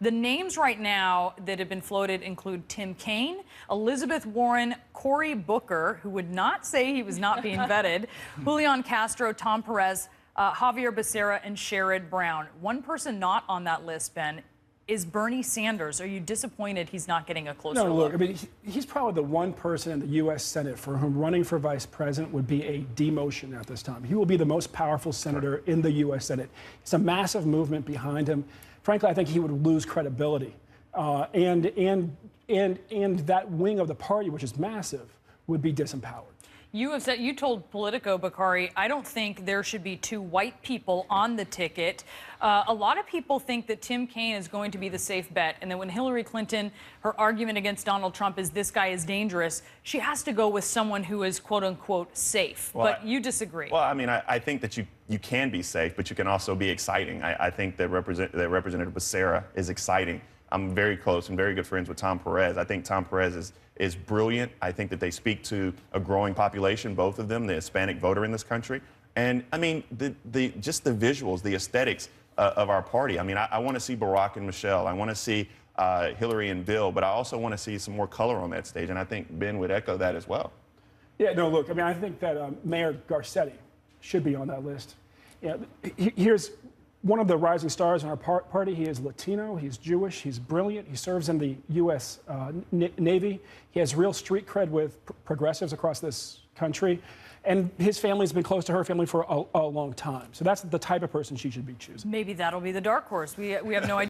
The names right now that have been floated include Tim Kaine, Elizabeth Warren, Cory Booker, who would not say he was not being vetted, Julian Castro, Tom Perez, Xavier Becerra, and Sherrod Brown. One person not on that list, Ben, is Bernie Sanders. Are you disappointed he's not getting a closer look? No, look, I mean, he's probably the one person in the U.S. Senate for whom running for vice president would be a demotion at this time. He will be the most powerful senator in the U.S. Senate. It's a massive movement behind him. Frankly, I think he would lose credibility. And that wing of the party, which is massive, would be disempowered. You have said, you told Politico, Bakari, I don't think there should be two white people on the ticket. A lot of people think that Tim Kaine is going to be the safe bet, and that when Hillary Clinton, her argument against Donald Trump is this guy is dangerous, she has to go with someone who is quote unquote safe. Well, but you disagree. Well, I mean, I think that you can be safe, but you can also be exciting. I think that Representative Becerra is exciting. I'm very close and very good friends with Tom Perez. I think Tom Perez is brilliant. I think that they speak to a growing population, both of them, the Hispanic voter in this country. And I mean, just the visuals, the aesthetics of our party. I mean, I want to see Barack and Michelle. I want to see Hillary and Bill, but I also want to see some more color on that stage. And I think Ben would echo that as well. Yeah, no, look, I mean, I think that Mayor Garcetti should be on that list. Yeah, here's one of the rising stars in our party. He is Latino, he's Jewish, he's brilliant. He serves in the U.S. Navy. He has real street cred with progressives across this country. And his family's been close to her family for a long time. So that's the type of person she should be choosing. Maybe that'll be the dark horse. We have no idea.